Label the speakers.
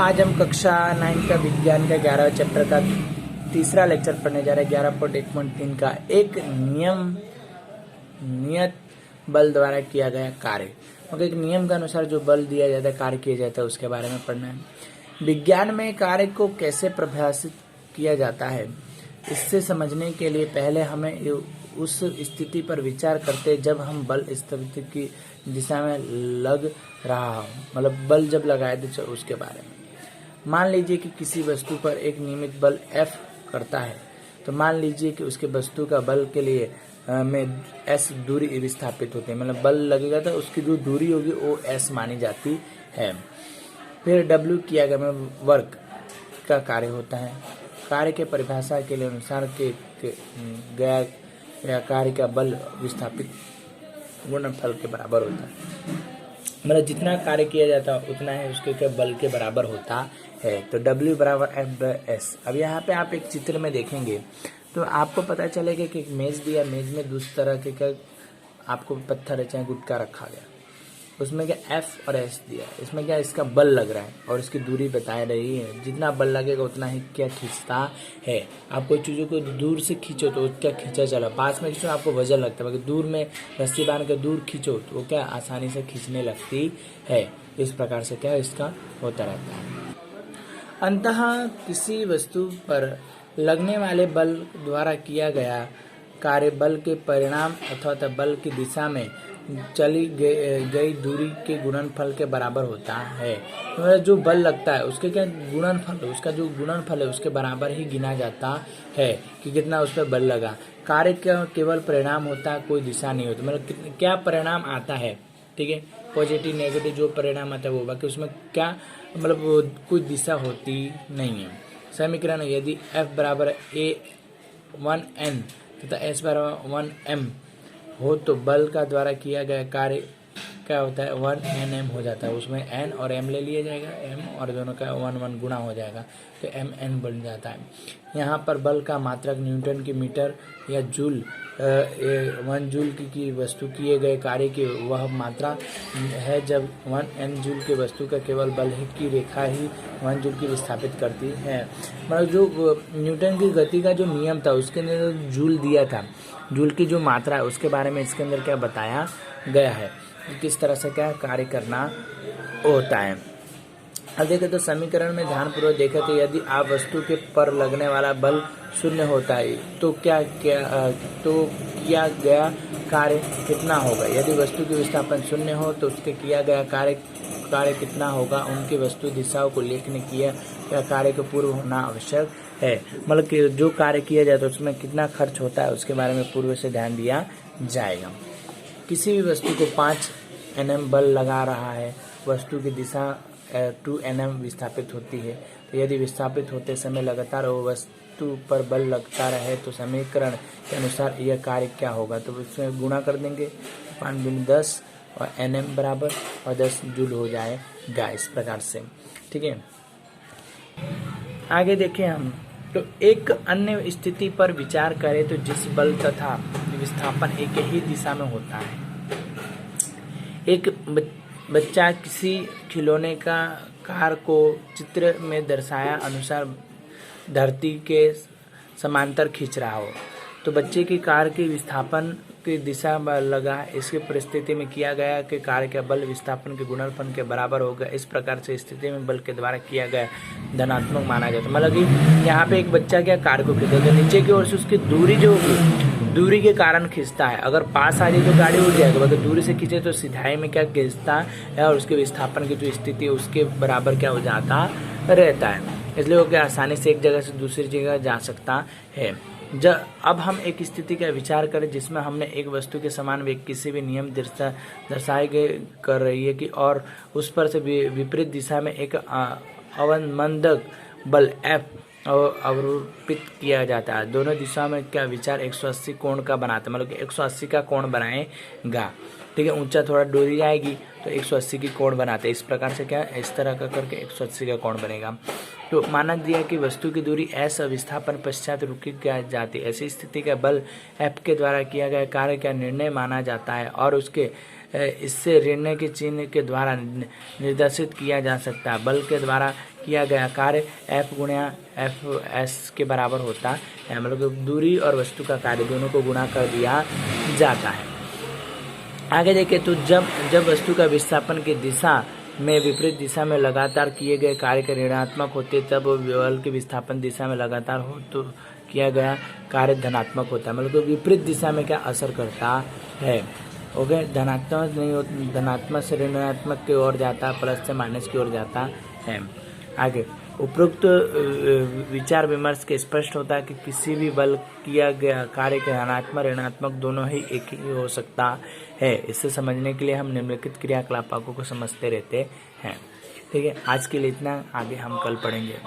Speaker 1: आज हम कक्षा 9 का विज्ञान का 11वें चैप्टर का तीसरा लेक्चर पढ़ने जा रहे हैं। 11.1.3 का एक नियत बल द्वारा किया गया कार्य। मतलब एक नियम के अनुसार जो बल दिया जाता है, कार्य किया जाता है, उसके बारे में पढ़ना है। विज्ञान में कार्य को कैसे परिभाषित किया जाता है, इससे समझने के लिए पहले हमें उस स्थिति पर विचार करते जब हम बल स्थिति की दिशा में लग रहा हो, मतलब बल जब लगाए तो उसके बारे में। मान लीजिए कि किसी वस्तु पर एक नियमित बल F करता है, तो मान लीजिए कि उसके वस्तु का बल के लिए में S दूरी विस्थापित होती है, मतलब बल लगेगा तो उसकी जो दूरी होगी वो S मानी जाती है। फिर W किया गया वर्क का कार्य होता है। कार्य के परिभाषा के लिए अनुसार के गया कार्य का बल विस्थापित गुणनफल के बराबर होता है। मतलब जितना कार्य किया जाता है उतना है उसके बल के बराबर होता है। तो W बराबर F/S। अब यहाँ पे आप एक चित्र में देखेंगे तो आपको पता चलेगा कि एक मेज दिया, मेज में दूसरी तरह के आपको पत्थर चाहे गुटका रखा गया, उसमें क्या F और S दिया, इसमें क्या इसका बल लग रहा है और इसकी दूरी बताई रही है। जितना बल लगेगा उतना ही क्या खींचता है। आप कोई चीज़ों को दूर से खींचो तो क्या खींचा चला, पास में खींचो आपको वजन लगता है, दूर में रस्सी बांध कर दूर खींचो तो वो क्या आसानी से खींचने लगती है। इस प्रकार से क्या इसका होता रहता है। अंततः किसी वस्तु पर लगने वाले बल द्वारा किया गया कार्य बल के परिणाम अथवा बल की दिशा में चली गई दूरी के गुणनफल के बराबर होता है। तो जो बल लगता है उसके क्या गुणनफल, उसका जो गुणनफल है उसके बराबर ही गिना जाता है कि कितना उस पर बल लगा। कार्य का केवल परिणाम होता है, कोई दिशा नहीं होती। मतलब क्या परिणाम आता है, ठीक है, पॉजिटिव नेगेटिव जो परिणाम आता है वो, बाकी उसमें क्या मतलब कोई दिशा होती नहीं है। समीकरण यदि F बराबर A1N तथा S बराबर 1M हो तो बल का द्वारा किया गया कार्य क्या होता है 1Nm हो जाता है। उसमें N और M ले लिया जाएगा, M और दोनों का 1 गुणा हो जाएगा तो Mn बन जाता है। यहाँ पर बल का मात्रक न्यूटन की मीटर या जूल 1 जूल की वस्तु किए गए कार्य की वह मात्रा है जब 1n जूल की वस्तु का केवल बल की रेखा ही 1 जूल की विस्थापित करती है। मतलब जो न्यूटन की गति का जो नियम था उसके अंदर जूल दिया था, जूल की जो मात्रा है उसके बारे में इसके अंदर क्या बताया गया है, किस तरह से क्या कार्य करना होता है। अब देखें तो समीकरण में ध्यानपूर्वक देखें तो यदि आप वस्तु के पर लगने वाला बल शून्य होता है तो किया गया कार्य कितना होगा। यदि वस्तु की विस्थापन शून्य हो तो उसके किया गया कार्य कितना होगा। उनकी वस्तु दिशाओं को लिखने किया कार्य के पूर्व होना आवश्यक है। मतलब कि जो कार्य किया जाए तो उसमें कितना खर्च होता है उसके बारे में पूर्व से ध्यान दिया जाएगा। किसी भी वस्तु को 5 Nm बल लगा रहा है, वस्तु की दिशा 2 Nm विस्थापित होती है। तो यदि विस्थापित होते समय लगातार वो वस्तु पर बल लगता रहे तो समीकरण के अनुसार यह कार्य क्या होगा। तो उसमें गुणा कर देंगे 5×10 और Nm बराबर और 10 जूल हो जाएगा इस प्रकार से, ठीक है। आगे देखें हम तो एक अन्य स्थिति पर विचार करें तो जिस बल तथा विस्थापन एक ही दिशा में होता है। एक बच्चा किसी खिलौने का कार को चित्र में दर्शाया अनुसार धरती के समांतर खींच रहा हो तो बच्चे की कार की विस्थापन की दिशा लगा। इसकी परिस्थिति में किया गया कि कार्य का बल विस्थापन के गुणनफल के बराबर होगा। इस प्रकार से स्थिति में बल के द्वारा किया गया धनात्मक माना जाता है। मतलब कि यहाँ पे एक बच्चा क्या कार को खींचता है, नीचे की ओर से उसकी दूरी जो होगी दूरी के कारण खींचता है। अगर पास आ जाए तो गाड़ी उड़ जाएगा, अगर दूरी से खींचे तो सिधाई में क्या खींचता है और उसके विस्थापन की जो स्थिति है उसके बराबर क्या हो जाता रहता है। इसलिए वो क्या आसानी से एक जगह से दूसरी जगह जा सकता है। अब हम एक स्थिति का विचार करें जिसमें हमने एक वस्तु के समान वेग किसी भी नियम दर्शाए गए कर रही है कि और उस पर से विपरीत दिशा में एक अवमंदक बल F अवरोपित किया जाता है। दोनों दिशा में क्या विचार 180 कोण का बनाता है, मतलब कि 180 का कोण बनाएगा, ठीक है। ऊंचा थोड़ा डोरी जाएगी तो 180 की कोण बनाते हैं। इस प्रकार से क्या इस तरह का करके 180 का कोण बनेगा। तो माना दिया कि वस्तु की दूरी S विस्थापन पश्चात रुकी जाती है। ऐसी स्थिति का बल F के द्वारा किया गया कार्य का निर्णय माना जाता है और उसके इससे ऋण के चिन्ह के द्वारा निर्देशित किया जा सकता है। बल के द्वारा किया गया कार्य F गुणा FS के बराबर होता है, मतलब दूरी और वस्तु का कार्य दोनों को गुणा कर दिया जाता है। आगे देखें तो जब वस्तु का विस्थापन की दिशा में विपरीत दिशा में लगातार किए गए कार्य के ऋणात्मक होते, तब बल की विस्थापन दिशा में लगातार हो तो किया गया कार्य धनात्मक होता है, मतलब विपरीत दिशा में क्या असर करता है। ओके, धनात्मक नहीं हो, धनात्मक से ऋणात्मक की ओर जाता है, प्लस से माइनस की ओर जाता है। आगे उपरोक्त विचार विमर्श के स्पष्ट होता है कि किसी भी बल किया गया कार्य के धनात्मक ऋणात्मक दोनों ही एक ही हो सकता है। इसे समझने के लिए हम निम्नलिखित क्रियाकलापों को समझते रहते हैं। ठीक है, आज के लिए इतना, आगे हम कल पढ़ेंगे।